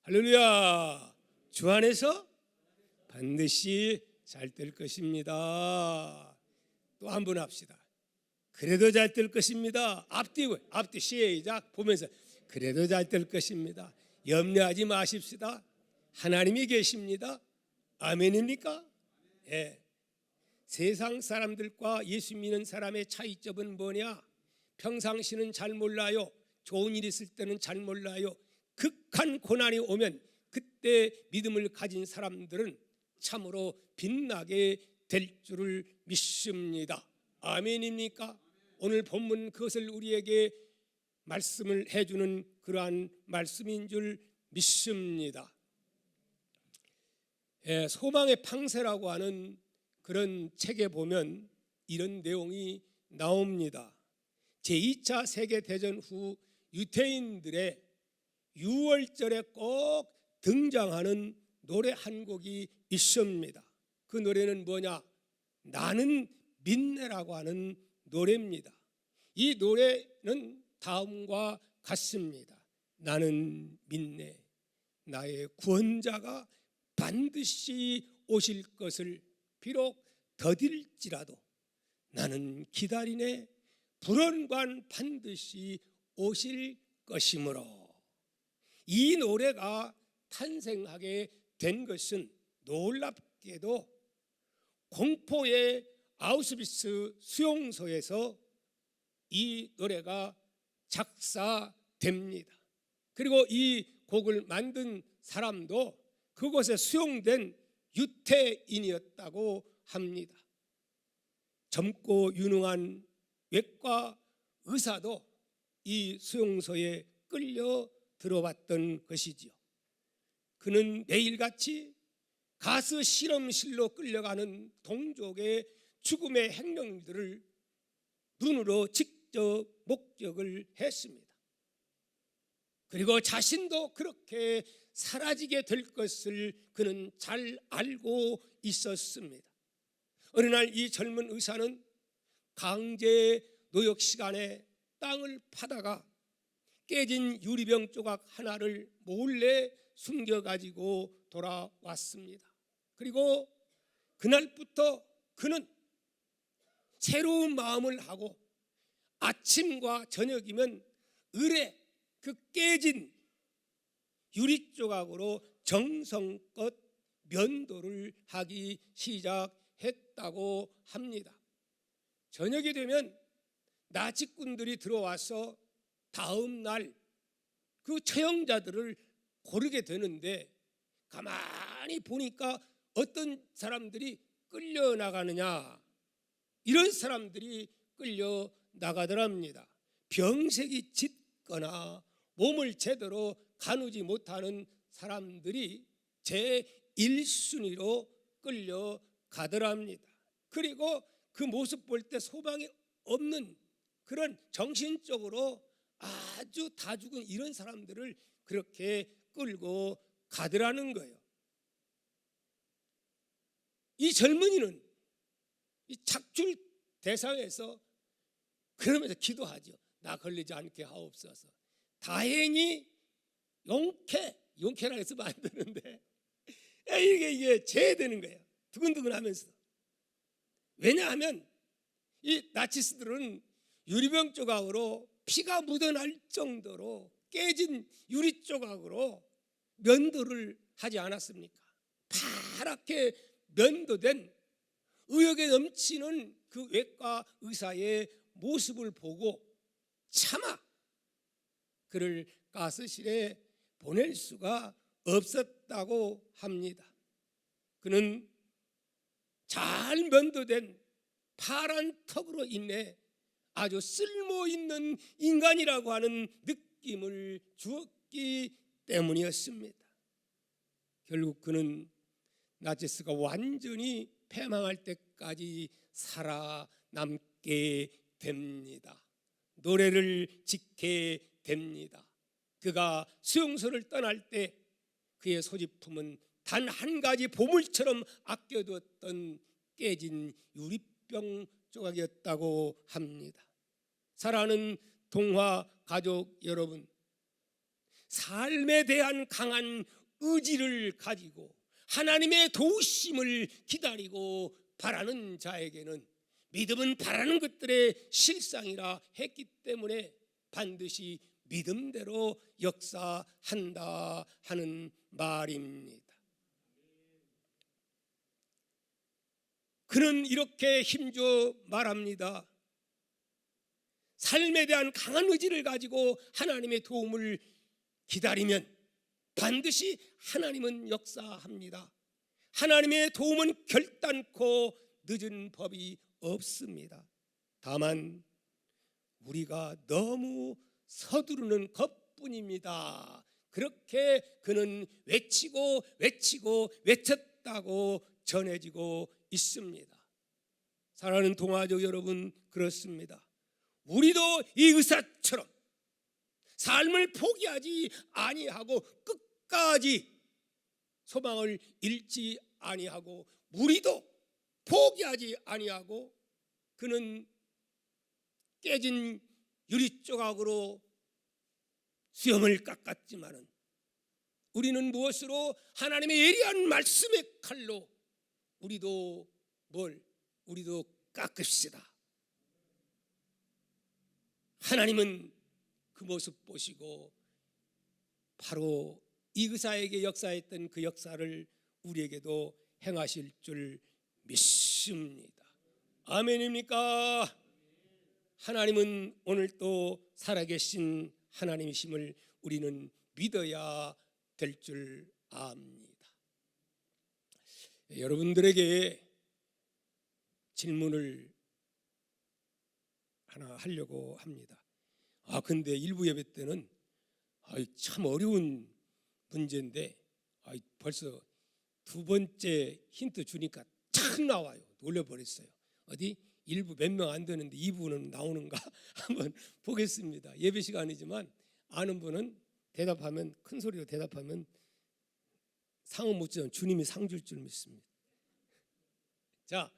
할렐루야. 주 안에서 반드시 잘 될 것입니다. 또 한 번 합시다. 그래도 잘 될 것입니다. 앞뒤 시작 보면서 그래도 잘 될 것입니다. 염려하지 마십시다. 하나님이 계십니다. 아멘입니까? 예. 세상 사람들과 예수 믿는 사람의 차이점은 뭐냐? 평상시는 잘 몰라요. 좋은 일 있을 때는 잘 몰라요. 극한 고난이 오면 그때 믿음을 가진 사람들은 참으로 빛나게 될 줄을 믿습니다. 아멘입니까? 오늘 본문 그것을 우리에게 말씀을 해주는 그러한 말씀인 줄 믿습니다. 소망의 팡세라고 하는 그런 책에 보면 이런 내용이 나옵니다. 제2차 세계대전 후 유태인들의 유월절에 꼭 등장하는 노래 한 곡이 있습니다. 그 노래는 뭐냐? 나는 믿네라고 하는 노래입니다. 이 노래는 다음과 같습니다. 나는 믿네. 나의 구원자가 반드시 오실 것을 비록 더딜지라도 나는 기다리네. 불언관 반드시 오실 것이므로. 이 노래가 탄생하게 된 것은 놀랍게도 공포의 아우슈비츠 수용소에서 이 노래가 작사됩니다. 그리고 이 곡을 만든 사람도 그곳에 수용된 유태인이었다고 합니다. 젊고 유능한 외과 의사도 이 수용소에 끌려 들어왔던 것이지요. 그는 매일같이 가스 실험실로 끌려가는 동족의 죽음의 행령들을 눈으로 직접 목격을 했습니다. 그리고 자신도 그렇게 사라지게 될 것을 그는 잘 알고 있었습니다. 어느 날 이 젊은 의사는 강제 노역 시간에 땅을 파다가 깨진 유리병 조각 하나를 몰래 숨겨가지고 돌아왔습니다. 그리고 그날부터 그는 새로운 마음을 하고 아침과 저녁이면 을에 그 깨진 유리 조각으로 정성껏 면도를 하기 시작했다고 합니다. 저녁이 되면 나치꾼들이 들어와서 다음 날 그 처형자들을 고르게 되는데 가만히 보니까 어떤 사람들이 끌려나가느냐, 이런 사람들이 끌려나가더랍니다. 병색이 짙거나 몸을 제대로 가누지 못하는 사람들이 제1순위로 끌려가더랍니다. 그리고 그 모습 볼 때 소망이 없는 그런 정신적으로 아주 다 죽은 이런 사람들을 그렇게 끌고 가더라는 거예요. 이 젊은이는 이 착출 대상에서 그러면서 기도하죠. 나 걸리지 않게 하옵소서. 다행히 용케라 해서 만드는데 이게 제되는 거예요. 두근두근하면서. 왜냐하면 이 나치스들은 유리병 조각으로 피가 묻어날 정도로 깨진 유리 조각으로 면도를 하지 않았습니까? 파랗게 면도된 의욕에 넘치는 그 외과 의사의 모습을 보고 차마 그를 가스실에 보낼 수가 없었다고 합니다. 그는 잘 면도된 파란 턱으로 인해 아주 쓸모있는 인간이라고 하는 느낌을 주었기 때문이었습니다. 결국 그는 나치스가 완전히 패망할 때까지 살아남게 됩니다. 노래를 짓게 됩니다. 그가 수용소를 떠날 때 그의 소지품은 단 한 가지 보물처럼 아껴두었던 깨진 유리병 조각이었다고 합니다. 사랑하는 동화 가족 여러분, 삶에 대한 강한 의지를 가지고 하나님의 도우심을 기다리고 바라는 자에게는 믿음은 바라는 것들의 실상이라 했기 때문에 반드시 믿음대로 역사한다 하는 말입니다. 그는 이렇게 힘줘 말합니다. 삶에 대한 강한 의지를 가지고 하나님의 도움을 기다리면 반드시 하나님은 역사합니다. 하나님의 도움은 결단코 늦은 법이 없습니다. 다만 우리가 너무 서두르는 것뿐입니다. 그렇게 그는 외치고 외쳤다고 전해지고 있습니다. 사랑하는 동아족 여러분, 그렇습니다. 우리도 이 의사처럼 삶을 포기하지 아니하고 끝까지 소망을 잃지 아니하고 우리도 포기하지 아니하고 그는 깨진 유리 조각으로 수염을 깎았지만은 우리는 무엇으로? 하나님의 예리한 말씀의 칼로 우리도 깎읍시다. 하나님은 그 모습 보시고 바로 이 의사에게 역사했던 그 역사를 우리에게도 행하실 줄 믿습니다. 아멘입니까? 하나님은 오늘 또 살아계신 하나님이심을 우리는 믿어야 될 줄 압니다. 여러분들에게 질문을 하나 하려고 합니다. 근데 일부 예배 때는 참 어려운 문제인데 벌써 두 번째 힌트 주니까 탁 나와요. 놀려버렸어요. 어디? 일부 몇 명 안 되는데 2부는 나오는가 한번 보겠습니다. 예배 시간이지만 아는 분은 대답하면, 큰 소리로 대답하면 상은 못 주면 주님이 상 줄 줄 믿습니다. 자,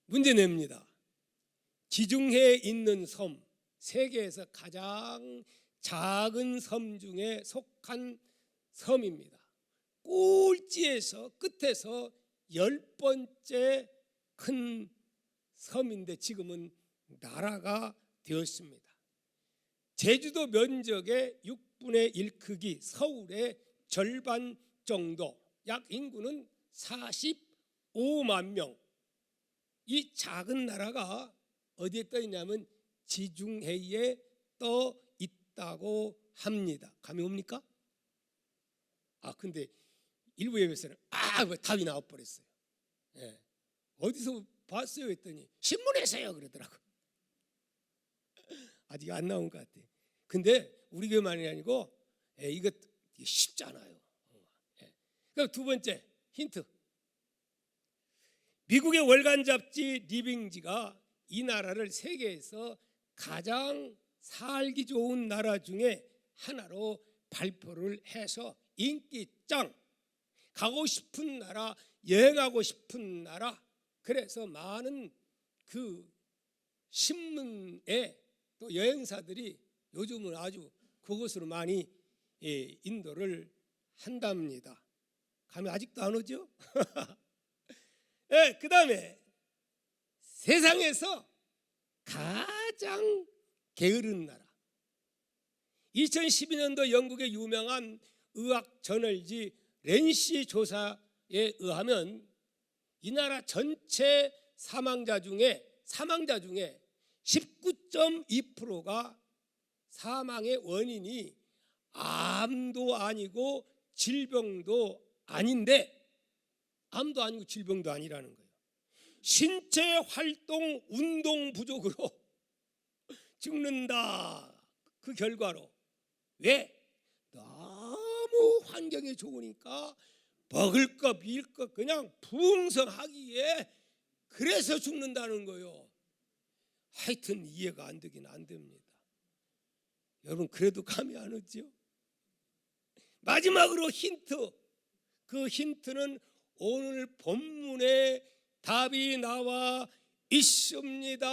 문제 냅니다. 지중해에 있는 섬, 세계에서 가장 작은 섬 중에 속한 섬입니다. 꼴찌에서 끝에서 10번째 큰 섬인데 지금은 나라가 되었습니다. 제주도 면적의 6분의 1 크기, 서울의 절반 정도, 약 인구는 45만 명. 이 작은 나라가 어디에 떠 있냐면 지중해에 떠 있다고 합니다. 감이 옵니까? 근데 일부 예배에서는 답이 나와버렸어요. 어디서 봤어요 했더니 신문에서요 그러더라고. 아직 안 나온 것 같아요. 근데 우리 교회만이 아니고 이거 쉽잖아요. 그럼 두 번째 힌트. 미국의 월간 잡지 리빙지가 이 나라를 세계에서 가장 살기 좋은 나라 중에 하나로 발표를 해서 인기 짱, 가고 싶은 나라, 여행하고 싶은 나라. 그래서 많은 그 신문에 또 여행사들이 요즘은 아주 그것으로 많이 인도를 한답니다. 감이 아직도 안 오죠? 그 다음에 세상에서 가장 게으른 나라. 2012년도 영국의 유명한 의학 저널지 렌시 조사에 의하면 이 나라 전체 사망자 중에 19.2%가 사망의 원인이 암도 아니고 질병도 아닌데, 암도 아니고 질병도 아니라는 거예요. 신체 활동 운동 부족으로 죽는다. 그 결과로. 왜? 너무 환경이 좋으니까 먹을 것 밀 것 그냥 풍성하기에 그래서 죽는다는 거예요. 하여튼 이해가 안 되긴 안 됩니다. 여러분 그래도 감이 안 오죠? 마지막으로 힌트. 그 힌트는 오늘 본문에 답이 나와 있습니다.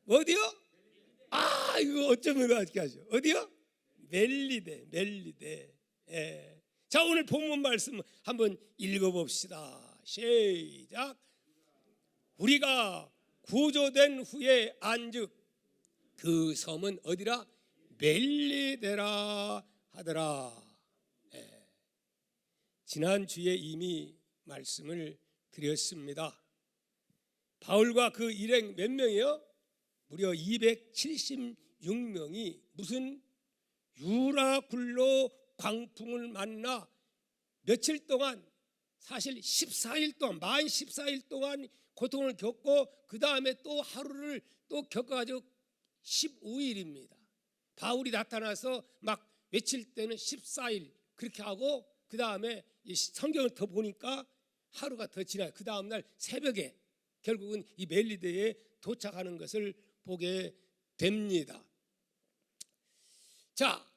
어디요? 이거 어쩌면 어떻게 하죠? 어디요? 멜리데. 예. 자, 오늘 본문 말씀 한번 읽어봅시다. 시작. 우리가 구조된 후에 안즉 그 섬은 어디라? 멜리데라 하더라. 예. 지난주에 이미 말씀을 드렸습니다. 바울과 그 일행 몇 명이요? 무려 276명이 무슨 유라굴로 광풍을 만나 며칠 동안, 사실 14일 동안, 만 14일 동안 고통을 겪고 그 다음에 또 하루를 또 겪어가지고 15일입니다. 바울이 나타나서 막 외칠 때는 14일 그렇게 하고 그 다음에 성경을 더 보니까 하루가 더 지나요. 그 다음날 새벽에 결국은 이 멜리데에 도착하는 것을 보게 됩니다. 자,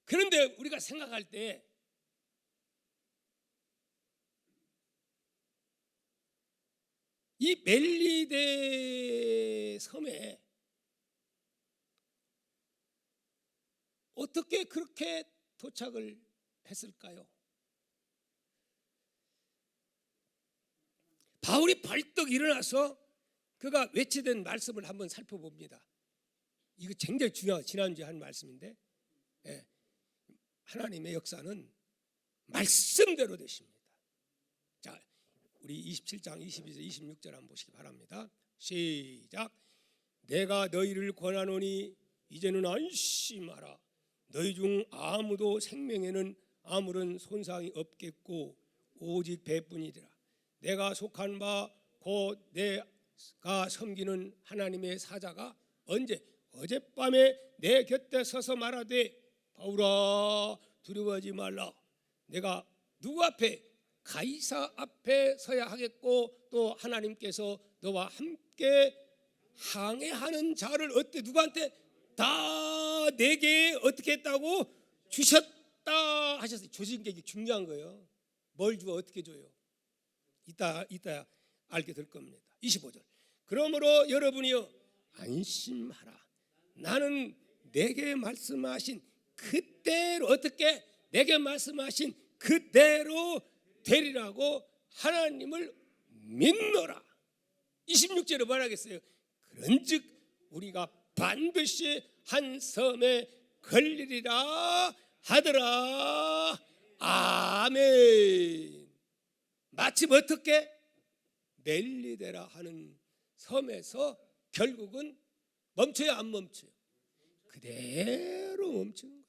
그런데 우리가 생각할 때 이 멜리데 섬에 어떻게 그렇게 도착을 했을까요? 바울이 벌떡 일어나서 그가 외치던 말씀을 한번 살펴봅니다. 이거 굉장히 중요한, 지난주에 한 말씀인데, 예, 하나님의 역사는 말씀대로 되십니다. 자, 우리 27장 22절 26절 한번 보시기 바랍니다. 시작. 내가 너희를 권하노니 이제는 안심하라. 너희 중 아무도 생명에는 아무런 손상이 없겠고 오직 배뿐이라. 내가 속한 바 곧 내가 섬기는 하나님의 사자가 언제? 어젯밤에 내 곁에 서서 말하되 바울아 두려워하지 말라. 내가 누구 앞에? 가이사 앞에 서야 하겠고 또 하나님께서 너와 함께 항해하는 자를 어때? 누구한테? 다 내게 어떻게 했다고? 주셨다 하셨어요. 주신 게 중요한 거예요. 뭘 주어 어떻게 줘요? 이따 알게 될 겁니다. 25절. 그러므로 여러분이요 안심하라. 나는 내게 말씀하신 그대로 어떻게? 내게 말씀하신 그대로 되리라고 하나님을 믿노라. 26절에 말하겠어요. 그런즉 우리가 반드시 한 섬에 걸리리라 하더라. 아멘. 마침 어떻게? 멜리데라 하는 섬에서 결국은 멈춰요, 안 멈춰요? 그대로 멈추는 거예요.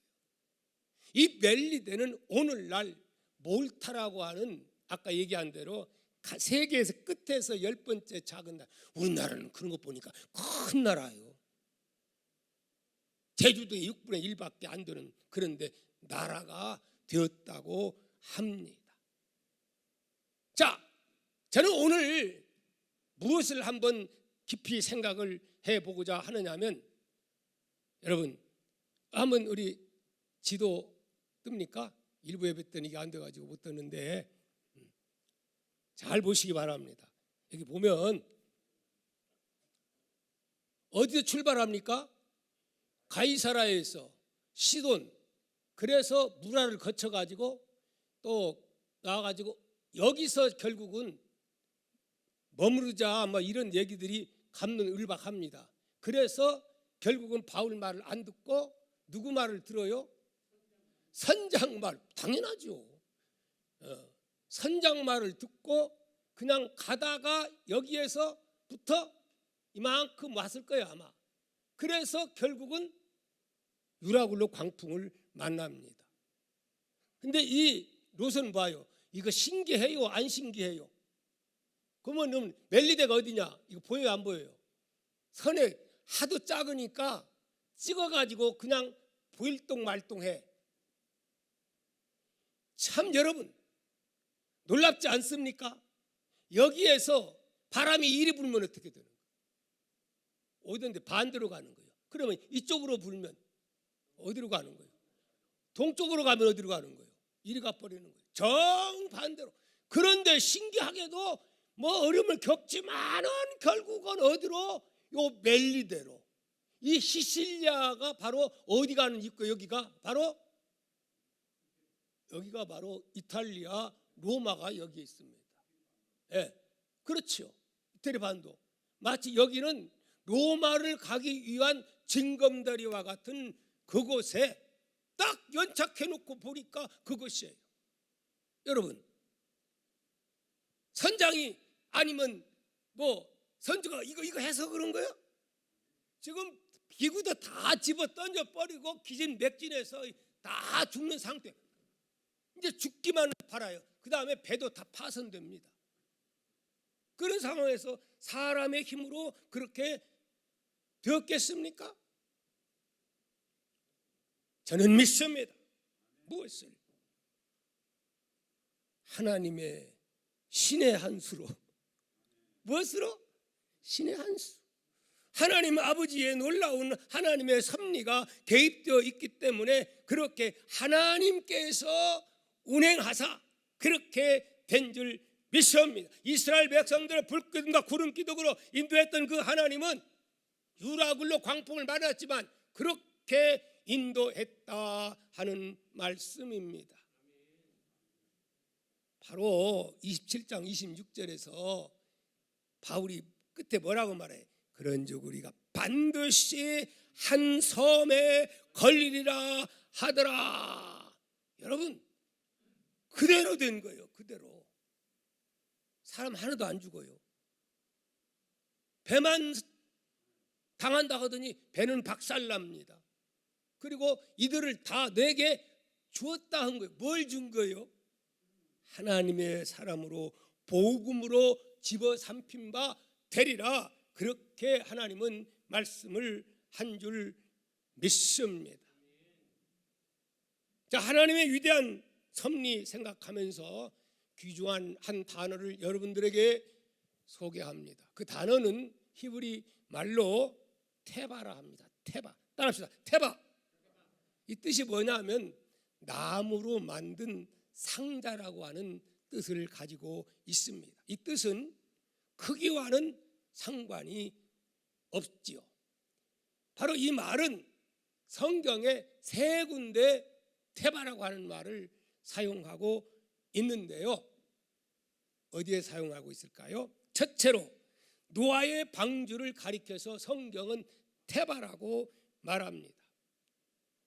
이 멜리데는 오늘날 몰타라고 하는 아까 얘기한 대로 세계에서 끝에서 10번째 작은 나라. 우리나라는 그런 거 보니까 큰 나라예요. 제주도의 6분의 1밖에 안 되는 그런데 나라가 되었다고 합니다. 자, 저는 오늘 무엇을 한번 깊이 생각을 해보고자 하느냐면, 여러분 한번 우리 지도 뜹니까? 일부 예배 때는 이게 안 돼가지고 못 떴는데 잘 보시기 바랍니다. 여기 보면 어디서 출발합니까? 가이사라에서 시돈, 그래서 무라를 거쳐가지고 또 나와가지고 여기서 결국은 머무르자 뭐 이런 얘기들이 갑론을박합니다. 그래서 결국은 바울 말을 안 듣고 누구 말을 들어요? 선장 말, 당연하죠. 선장 말을 듣고 그냥 가다가 여기에서부터 이만큼 왔을 거예요 아마. 그래서 결국은 유라굴로 광풍을 만납니다. 근데 이 롯은 봐요. 이거 신기해요 안 신기해요? 그러면 멜리데가 어디냐? 이거 보여요 안 보여요? 선에 하도 작으니까 찍어가지고 그냥 보일동 말동해. 참 여러분 놀랍지 않습니까? 여기에서 바람이 이리 불면 어떻게 되는 거예요? 어디든지 반대로 가는 거예요. 그러면 이쪽으로 불면 어디로 가는 거예요? 동쪽으로 가면 어디로 가는 거예요? 이리 가버리는 거예요. 정반대로. 그런데 신기하게도 뭐 어려움을 겪지만은 결국은 어디로? 요 멜리데로. 이 시실리아가 바로 어디 가는 입구? 여기가 바로 여기가 바로 이탈리아 로마가 여기 있습니다. 예, 그렇죠. 이태리 반도. 마치 여기는 로마를 가기 위한 징검다리와 같은 그곳에 딱 연착해 놓고 보니까 그것이에요. 여러분, 선장이 아니면 뭐 선주가 이거 해서 그런 거야? 지금 기구도 다 집어 던져 버리고 기진맥진해서 다 죽는 상태. 이제 죽기만 바라요. 그 다음에 배도 다 파손됩니다. 그런 상황에서 사람의 힘으로 그렇게 되었겠습니까? 저는 믿습니다. 무엇을? 하나님의 신의 한 수로. 무엇으로? 신의 한 수. 하나님 아버지의 놀라운 하나님의 섭리가 개입되어 있기 때문에 그렇게 하나님께서 운행하사 그렇게 된 줄 믿습니다. 이스라엘 백성들을 불기둥과 구름기둥으로 인도했던 그 하나님은 유라굴로 광풍을 맞았지만 그렇게 인도했다 하는 말씀입니다. 바로 27장 26절에서 바울이 끝에 뭐라고 말해? 그런즉 우리가 반드시 한 섬에 걸리리라 하더라. 여러분, 그대로 된 거예요. 그대로. 사람 하나도 안 죽어요. 배만 당한다 하더니 배는 박살납니다. 그리고 이들을 다 내게 주었다 한 거예요. 뭘 준 거예요? 하나님의 사람으로 복음으로 집어삼킨 바 되리라. 그렇게 하나님은 말씀을 한 줄 믿습니다. 자, 하나님의 위대한 섭리 생각하면서 귀중한 한 단어를 여러분들에게 소개합니다. 그 단어는 히브리 말로 테바라 합니다. 테바. 따라합시다. 테바. 이 뜻이 뭐냐면 나무로 만든 상자라고 하는 뜻을 가지고 있습니다. 이 뜻은 크기와는 상관이 없지요. 바로 이 말은 성경에 세 군데 테바라고 하는 말을 사용하고 있는데요. 어디에 사용하고 있을까요? 첫째로 노아의 방주를 가리켜서 성경은 테바라고 말합니다.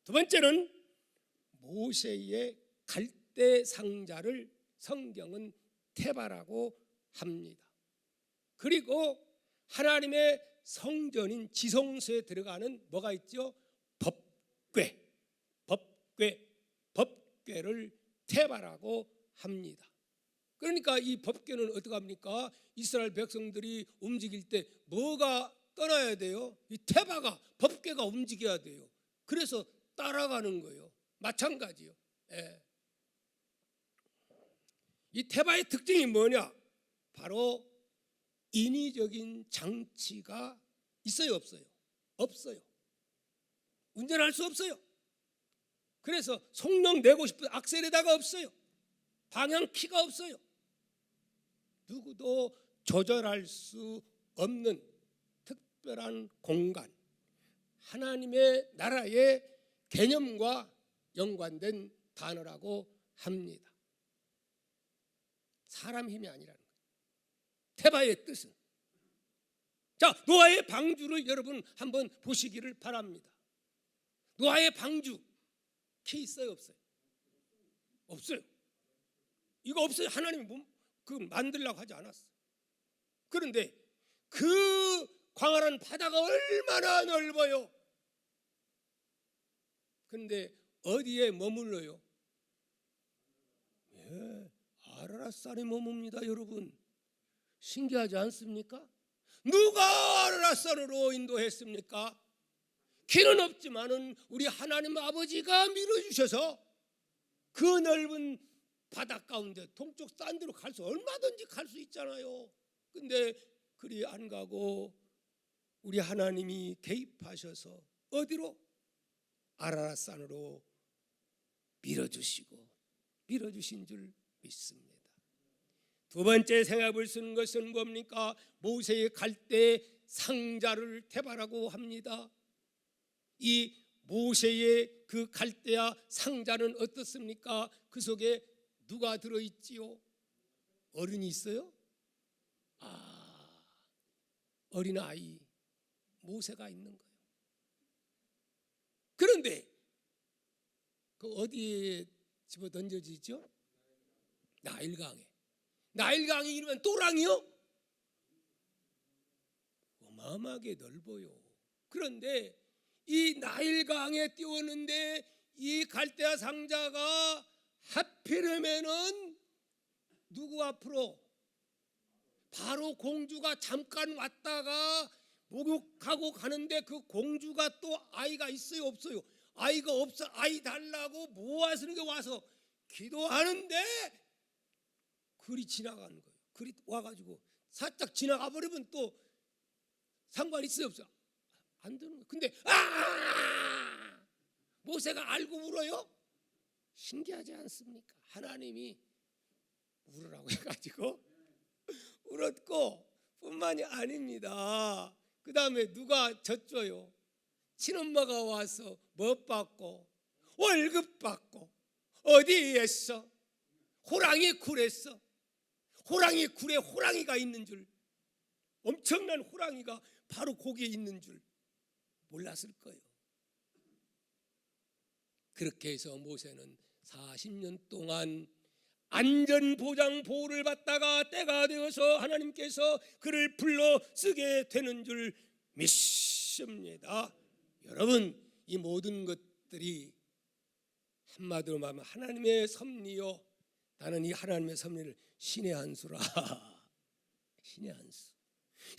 두 번째는 모세의 갈대 상자를 성경은 테바라고 합니다. 그리고 하나님의 성전인 지성소에 들어가는 뭐가 있죠? 법궤를 테바라고 합니다. 그러니까 이 법궤는 어떻게 합니까? 이스라엘 백성들이 움직일 때 뭐가 떠나야 돼요? 이 테바가, 법궤가 움직여야 돼요. 그래서 따라가는 거예요. 마찬가지요. 예. 이 테바의 특징이 뭐냐? 바로 인위적인 장치가 있어요, 없어요? 없어요. 운전할 수 없어요. 그래서 속력 내고 싶은 악셀에다가 없어요. 방향키가 없어요. 누구도 조절할 수 없는 특별한 공간, 하나님의 나라의 개념과 연관된 단어라고 합니다. 사람 힘이 아니라는 거예요. 테바의 뜻은. 자, 노아의 방주를 여러분 한번 보시기를 바랍니다. 노아의 방주 키 있어요, 없어요? 없어요. 이거 없어요. 하나님이 만들려고 하지 않았어요. 그런데 그 광활한 바다가 얼마나 넓어요. 그런데 어디에 머물러요? 예, 아라랏산에 머뭅니다, 여러분. 신기하지 않습니까? 누가 아라랏산으로 인도했습니까? 길은 없지만은 우리 하나님 아버지가 밀어주셔서 그 넓은 바다 가운데 동쪽 산대로 갈 수 얼마든지 갈 수 있잖아요. 근데 그리 안 가고 우리 하나님이 개입하셔서 어디로? 아라랏산으로 밀어주신 줄 믿습니다. 두 번째 생각을 쓰는 것은 뭡니까? 모세의 갈대 상자를 테바라고 합니다. 이 모세의 그 갈대아 상자는 어떻습니까? 그 속에 누가 들어있지요? 어른이 있어요? 어린아이 모세가 있는 거예요. 그런데 그 어디에 집어 던져지죠? 나일강에. 나일강이 이러면 또랑이요? 어마어마하게 넓어요. 그런데 이 나일강에 띄웠는데 이 갈대아 상자가 하필이면은 누구 앞으로? 바로 공주가 잠깐 왔다가 목욕하고 가는데 그 공주가 또 아이가 있어요, 없어요? 아이가 없어. 아이 달라고 모아서 와서 기도하는데 그리 지나가는 거예요. 그리 와가지고 살짝 지나가 버리면 또 상관 있어요, 없어요? 안 되는 거예요. 근데 모세가 알고 울어요? 신기하지 않습니까? 하나님이 울으라고 해가지고 울었고 뿐만이 아닙니다. 그 다음에 누가 졌줘요? 친엄마가 와서 뭐 받고 월급 받고 어디에 있어? 호랑이 굴에서 호랑이 굴에 호랑이가 있는 줄, 엄청난 호랑이가 바로 거기에 있는 줄 몰랐을 거예요. 그렇게 해서 모세는 40년 동안 안전보장 보호를 받다가 때가 되어서 하나님께서 그를 불러 쓰게 되는 줄 믿습니다. 여러분, 이 모든 것들이 한마디로 말하면 하나님의 섭리요. 나는 이 하나님의 섭리를 신의 한 수라. 신의 한 수.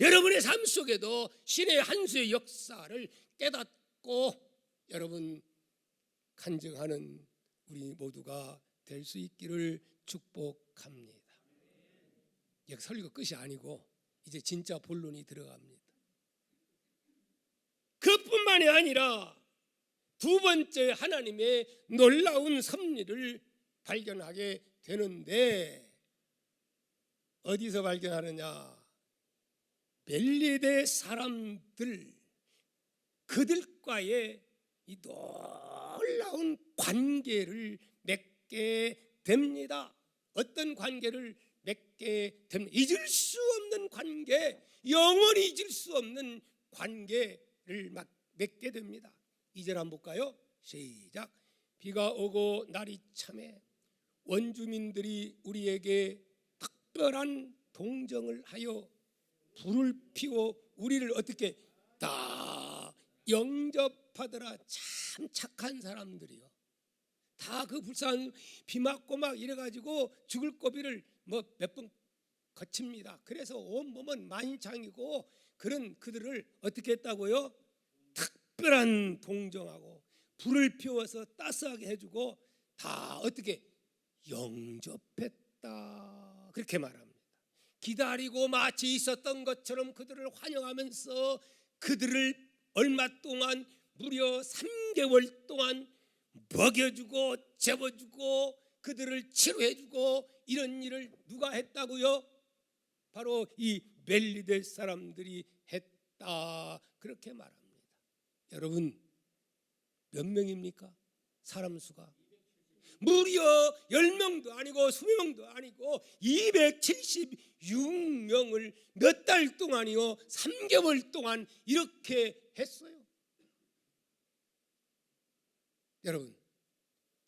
여러분의 삶 속에도 신의 한 수의 역사를 깨닫고 여러분 간증하는 우리 모두가 될 수 있기를 축복합니다. 여기 설교 끝이 아니고 이제 진짜 본론이 들어갑니다. 그뿐만이 아니라 두 번째 하나님의 놀라운 섭리를 발견하게 되는데 어디서 발견하느냐? 멜리데 사람들, 그들과의 이 놀라운 관계를 맺게 됩니다. 어떤 관계를 맺게 됩니다. 잊을 수 없는 관계, 영원히 잊을 수 없는 관계를 맺게 됩니다. 2절 한번 볼까요? 시작. 비가 오고 날이 참해 원주민들이 우리에게 특별한 동정을 하여 불을 피워 우리를 어떻게 다 영접하더라. 참 착한 사람들이요. 다 그 불쌍한 비 맞고 막 이래가지고 죽을 고비를 뭐 몇 번 거칩니다. 그래서 온 몸은 만창이고 그런 그들을 어떻게 했다고요? 특별한 동정하고 불을 피워서 따스하게 해주고 다 어떻게 영접했다. 그렇게 말합니다. 기다리고 마치 있었던 것처럼 그들을 환영하면서 그들을 얼마 동안 무려 3개월 동안 먹여주고 재워주고 그들을 치료해주고 이런 일을 누가 했다고요? 바로 이 멜리데 사람들이 했다. 그렇게 말합니다. 여러분 몇 명입니까? 사람 수가 무려 10명도 아니고 20명도 아니고 276명을 몇 달 동안이요 3개월 동안 이렇게 했어요. 여러분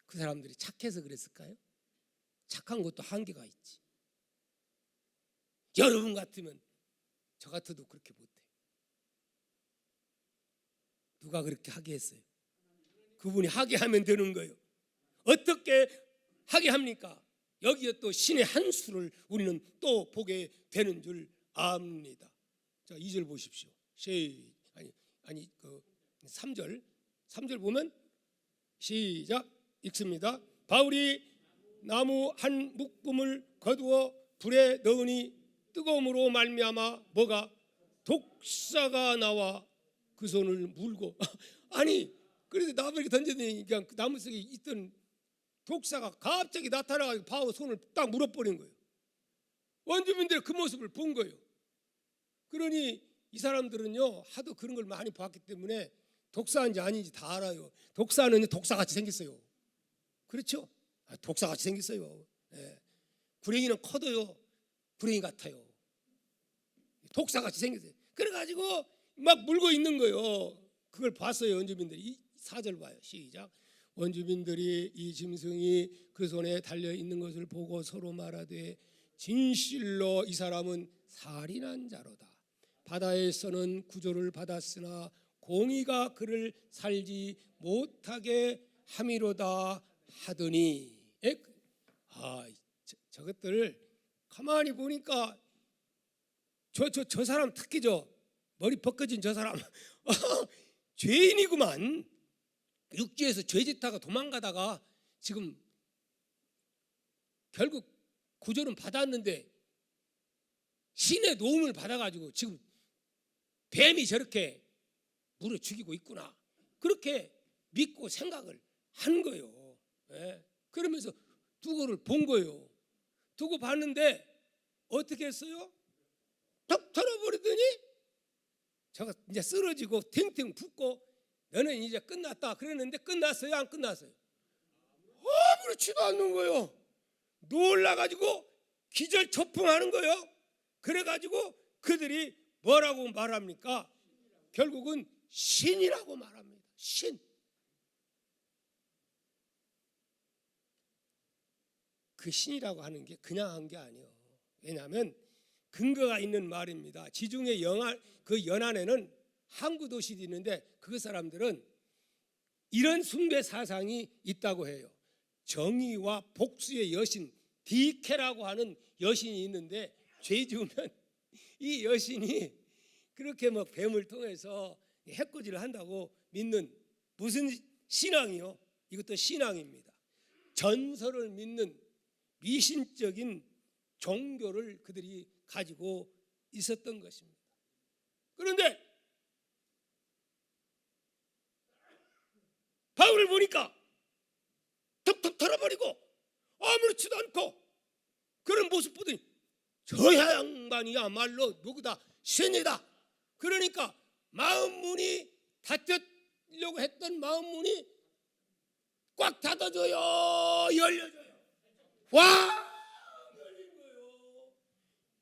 그 사람들이 착해서 그랬을까요? 착한 것도 한계가 있지. 여러분 같으면 저 같아도 그렇게 못해. 누가 그렇게 하게 했어요? 그분이 하게 하면 되는 거예요. 어떻게 하게 합니까? 여기에 또 신의 한 수를 우리는 또 보게 되는 줄 압니다. 자, 2절 보십시오. 3절 보면 시작 읽습니다. 바울이 나무 한 묶음을 거두어 불에 넣으니 뜨거움으로 말미암아 뭐가 독사가 나와 그 손을 물고 아니 그래서 나무를 던져내니까 그 나무 속에 있던 독사가 갑자기 나타나가지고 바울 손을 딱 물어버린 거예요. 원주민들의 그 모습을 본 거예요. 그러니 이 사람들은요 하도 그런 걸 많이 봤기 때문에 독사인지 아닌지 다 알아요. 독사는 독사같이 생겼어요. 그렇죠? 독사같이 생겼어요. 예. 구렁이는 커도요 구렁이 같아요. 독사같이 생겼어요. 그래가지고 막 물고 있는 거예요. 그걸 봤어요. 원주민들이. 이 4절 봐요. 시작. 원주민들이 이 짐승이 그 손에 달려 있는 것을 보고 서로 말하되 진실로 이 사람은 살인한 자로다. 바다에서는 구조를 받았으나 공의가 그를 살지 못하게 함이로다 하더니. 저것들 가만히 보니까 저 사람 특히 저 머리 벗겨진 저 사람 죄인이구만. 육지에서 죄짓다가 도망가다가 지금 결국 구조는 받았는데 신의 도움을 받아가지고 지금 뱀이 저렇게 물어 죽이고 있구나. 그렇게 믿고 생각을 한 거예요. 예. 그러면서 두고를 본 거예요. 두고 봤는데 어떻게 했어요? 턱 털어버리더니 저가 이제 쓰러지고 탱탱 붓고 너는 이제 끝났다 그랬는데 끝났어요? 안 끝났어요? 아무렇지도 않는 거예요. 놀라가지고 기절초풍하는 거예요. 그래가지고 그들이 뭐라고 말합니까? 결국은 신이라고 말합니다. 신. 그 신이라고 하는 게 그냥 한 게 아니에요. 왜냐하면 근거가 있는 말입니다. 지중해 그 연안에는 항구 도시도 있는데 그 사람들은 이런 숭배 사상이 있다고 해요. 정의와 복수의 여신 디케라고 하는 여신이 있는데 죄 지으면 이 여신이 그렇게 뭐 뱀을 통해서 해코지를 한다고 믿는 무슨 신앙이요? 이것도 신앙입니다. 전설을 믿는 미신적인 종교를 그들이 가지고 있었던 것입니다. 그런데 바울을 보니까 턱턱 털어버리고 아무렇지도 않고 그런 모습 보더니 저 양반이야말로 누구다? 신이다. 그러니까 마음문이 닫히려고 했던 마음문이 꽉 닫아져요. 열려져요. 와! 열린 거예요.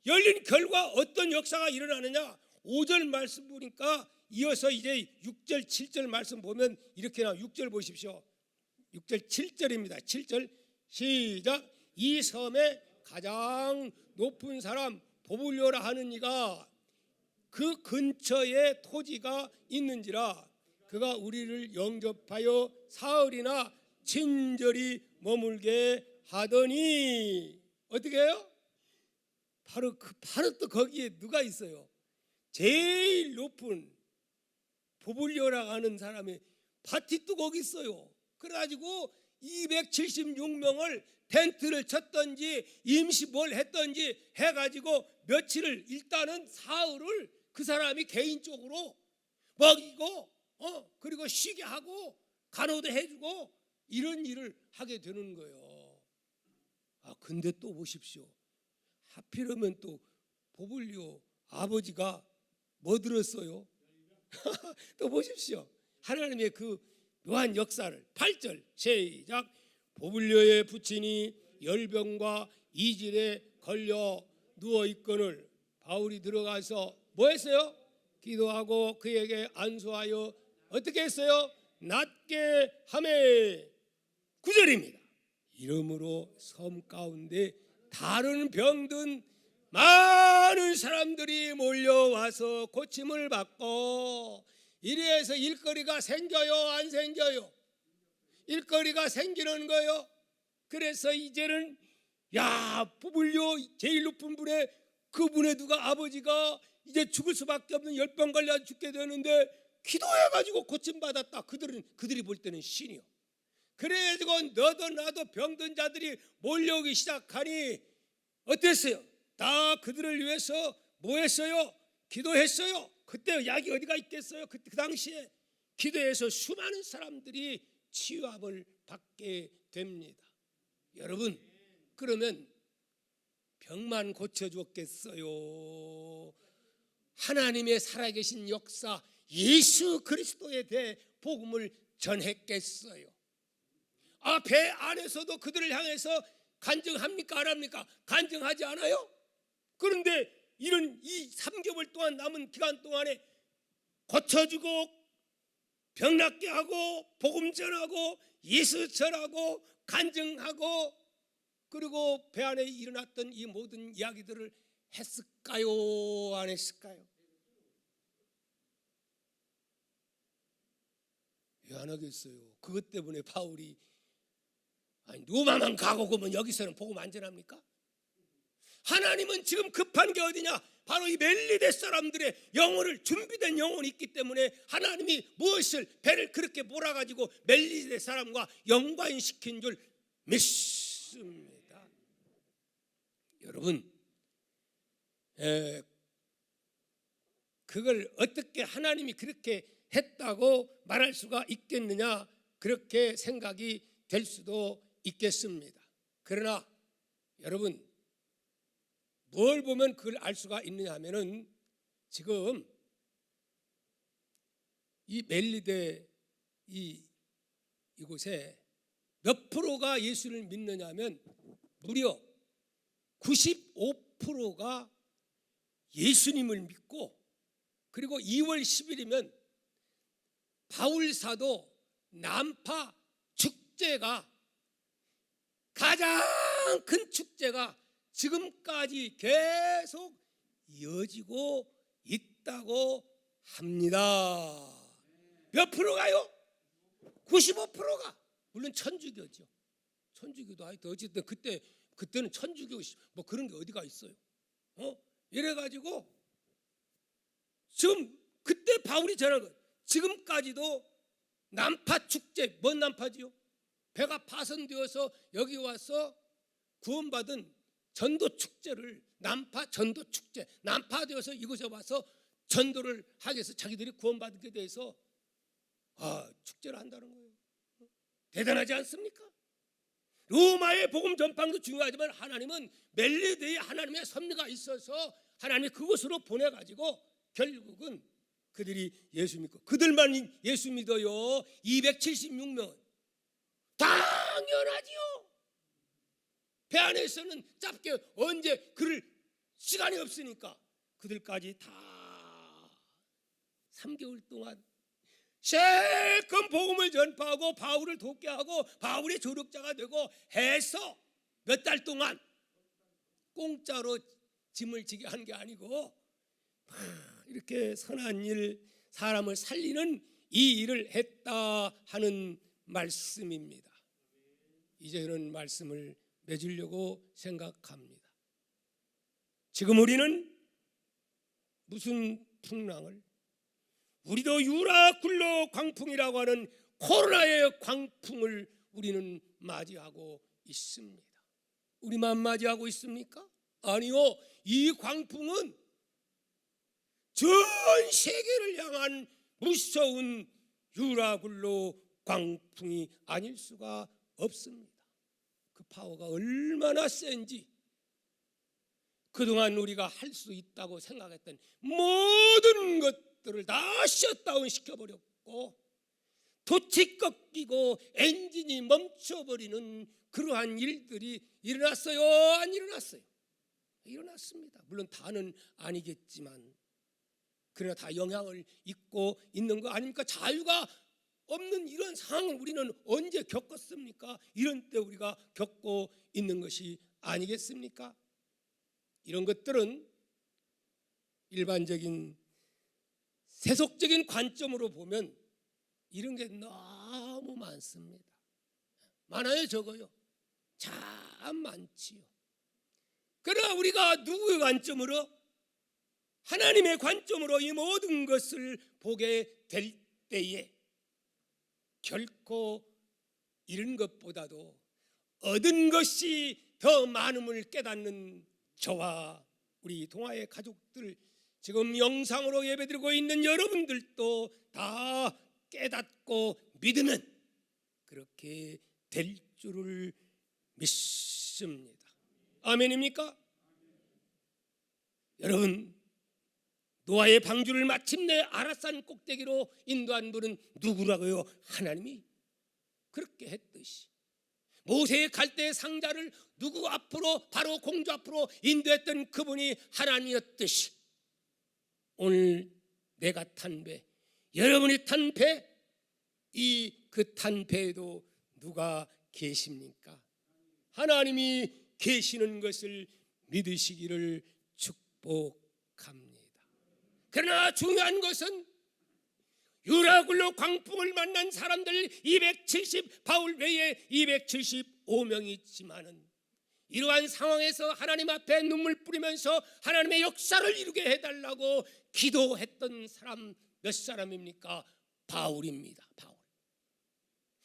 열린 결과 어떤 역사가 일어나느냐? 5절 말씀 보니까 이어서 이제 6절 7절 말씀 보면 이렇게 나와. 6절 보십시오. 6절 7절입니다. 7절 시작. 이 섬에 가장 높은 사람 보불료라 하는 이가 그 근처에 토지가 있는지라 그가 우리를 영접하여 사흘이나 친절히 머물게 하더니 어떻게 해요? 바로 또 거기에 누가 있어요? 제일 높은 보불료라 하는 사람의 밭이 또 거기 있어요. 그래가지고 276명을 텐트를 쳤던지 임시 뭘 했던지 해가지고 며칠을 일단은 사흘을 그 사람이 개인적으로 먹이고 그리고 쉬게 하고 간호도 해주고 이런 일을 하게 되는 거예요. 근데 또 보십시오. 하필이면 또 보불료 아버지가 뭐 들었어요? 또 보십시오. 하나님의 그 묘한 역사를 8절 시작. 보불료의 부친이 열병과 이질에 걸려 누워있거늘 바울이 들어가서 뭐 했어요? 기도하고 그에게 안수하여 어떻게 했어요? 낫게 하매. 9절입니다. 이러므로 섬 가운데 다른 병든 많은 사람들이 몰려와서 고침을 받고 이래서 일거리가 생겨요? 안 생겨요? 일거리가 생기는 거예요. 그래서 이제는 보불료 제일 높은 분의 그분의 누가 아버지가 이제 죽을 수밖에 없는 열병 걸려 죽게 되는데 기도해가지고 고침받았다. 그들이 볼 때는 신이요. 그래가지고 너도 나도 병든 자들이 몰려오기 시작하니 어땠어요? 다 그들을 위해서 뭐 했어요? 기도했어요. 그때 약이 어디가 있겠어요? 그 당시에 기도해서 수많은 사람들이 치유함을 받게 됩니다. 여러분, 그러면 병만 고쳐줬겠어요? 하나님의 살아계신 역사, 예수 그리스도에 대해 복음을 전했겠어요? 배 안에서도 그들을 향해서 간증합니까? 안 합니까? 간증하지 않아요? 그런데 이런 이 3개월 동안 남은 기간 동안에 고쳐주고 병 낫게 하고 복음 전하고 예수 전하고 간증하고 그리고 배 안에 일어났던 이 모든 이야기들을 했을까요? 안 했을까요? 왜 안 하겠어요? 그것 때문에 바울이 로마만 가고 그러면 여기서는 복음 안 전합니까? 하나님은 지금 급한 게 어디냐? 바로 이 멜리데 사람들의 영혼을, 준비된 영혼이 있기 때문에 하나님이 무엇을 배를 그렇게 몰아가지고 멜리데 사람과 연관시킨 줄 믿습니다. 여러분, 그걸 어떻게 하나님이 그렇게 했다고 말할 수가 있겠느냐? 그렇게 생각이 될 수도 있겠습니다. 그러나 여러분, 뭘 보면 그걸 알 수가 있느냐 하면은 지금 이 멜리데 이곳에 몇 프로가 예수를 믿느냐 하면 무려 95%가 예수님을 믿고, 그리고 2월 10일이면 바울 사도 난파 축제가, 가장 큰 축제가 지금까지 계속 이어지고 있다고 합니다. 몇 프로가요? 95%가. 물론 천주교죠. 천주교도 하여튼 어쨌든 그때는 천주교 뭐 그런 게 어디가 있어요? 이래가지고 지금 그때 바울이 전한 것, 지금까지도 난파 축제, 뭔 난파지요? 배가 파손되어서 여기 와서 구원받은 전도 축제를, 난파 전도 축제, 난파되어서 이곳에 와서 전도를 하기 위해서 자기들이 구원받게 돼서 축제를 한다는 거예요. 대단하지 않습니까? 로마의 복음 전파도 중요하지만 하나님은 멜리데에 하나님의 섭리가 있어서 하나님이 그곳으로 보내가지고 결국은 그들이 예수 믿고, 그들만 예수 믿어요. 276명. 당연하지요. 배 안에서는 짧게 언제 그럴 시간이 없으니까 그들까지 다 3개월 동안 실컷 복음을 전파하고 바울을 돕게 하고 바울의 조력자가 되고 해서 몇 달 동안 공짜로 짐을 지게 한 게 아니고 이렇게 선한 일, 사람을 살리는 이 일을 했다 하는 말씀입니다. 이제 이런 말씀을 맺으려고 생각합니다. 지금 우리는 무슨 풍랑을, 우리도 유라 굴러 광풍이라고 하는 코로나의 광풍을 우리는 맞이하고 있습니다. 우리만 맞이하고 있습니까? 아니요. 이 광풍은 전 세계를 향한 무서운 유라 굴러 광풍이 아닐 수가 없습니다. 그 파워가 얼마나 센지, 그동안 우리가 할 수 있다고 생각했던 모든 것들을 다 셧다운 시켜버렸고, 돛이 꺾이고 엔진이 멈춰버리는 그러한 일들이 일어났어요? 안 일어났어요? 일어났습니다. 물론 다는 아니겠지만 그러나 다 영향을 입고 있는 거 아닙니까? 자유가 없는 이런 상황을 우리는 언제 겪었습니까? 이런 때 우리가 겪고 있는 것이 아니겠습니까? 이런 것들은 일반적인 세속적인 관점으로 보면 이런 게 너무 많습니다. 많아요, 적어요? 참 많지요. 그러나 우리가 누구의 관점으로? 하나님의 관점으로 이 모든 것을 보게 될 때에 결코 잃은 것보다도 얻은 것이 더 많음을 깨닫는 저와 우리 동아의 가족들, 지금 영상으로 예배드리고 있는 여러분들도 다 깨닫고 믿으면 그렇게 될 줄을 믿습니다. 아멘입니까? 여러분, 노아의 방주를 마침내 아라산 꼭대기로 인도한 분은 누구라고요? 하나님이 그렇게 했듯이 모세의 갈대의 상자를 누구 앞으로, 바로 공주 앞으로 인도했던 그분이 하나님이었듯이 오늘 내가 탄 배, 여러분이 탄 배, 그 탄 배에도 누가 계십니까? 하나님이 계시는 것을 믿으시기를 축복합니다. 그러나 중요한 것은 유라굴로 광풍을 만난 사람들 270, 바울 외에 275명이 있지만은 이러한 상황에서 하나님 앞에 눈물 뿌리면서 하나님의 역사를 이루게 해달라고 기도했던 사람 몇 사람입니까? 바울입니다. 바울.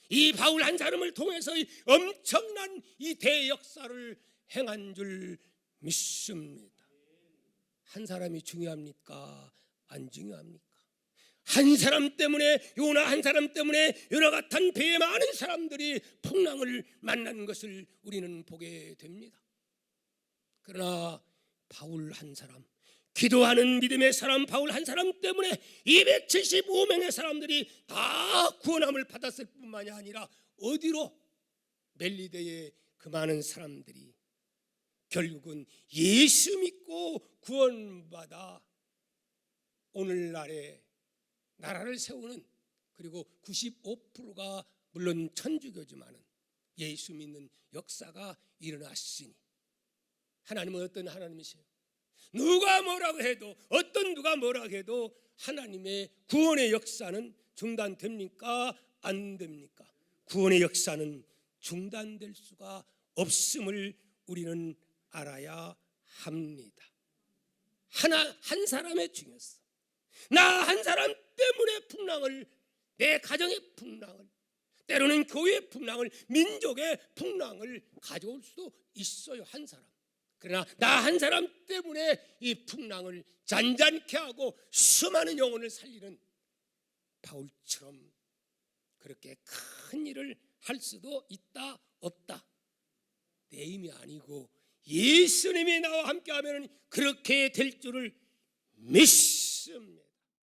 이 바울 한 사람을 통해서 이 엄청난 이 대역사를 행한 줄 믿습니다. 한 사람이 중요합니까? 안 중요합니까? 한 사람 때문에, 요나 한 사람 때문에 여러 같은 배에 많은 사람들이 풍랑을 만난 것을 우리는 보게 됩니다. 그러나 바울 한 사람, 기도하는 믿음의 사람 바울 한 사람 때문에 275명의 사람들이 다 구원함을 받았을 뿐만이 아니라 어디로? 멜리데의 그 많은 사람들이 결국은 예수 믿고 구원받아 오늘날에 나라를 세우는, 그리고 95%가 물론 천주교지만은 예수 믿는 역사가 일어났으니, 하나님은 어떤 하나님이세요? 누가 뭐라고 해도, 어떤 누가 뭐라고 해도 하나님의 구원의 역사는 중단됩니까? 안 됩니까? 구원의 역사는 중단될 수가 없음을 우리는 알아야 합니다. 한 사람의 중요성, 나 한 사람 때문에 풍랑을, 내 가정의 풍랑을, 때로는 교회의 풍랑을, 민족의 풍랑을 가져올 수도 있어요. 한 사람. 그러나 나 한 사람 때문에 이 풍랑을 잔잔케 하고 수많은 영혼을 살리는 바울처럼 그렇게 큰 일을 할 수도 있다 없다? 내 힘이 아니고 예수님이 나와 함께하면 그렇게 될 줄을 믿습니다.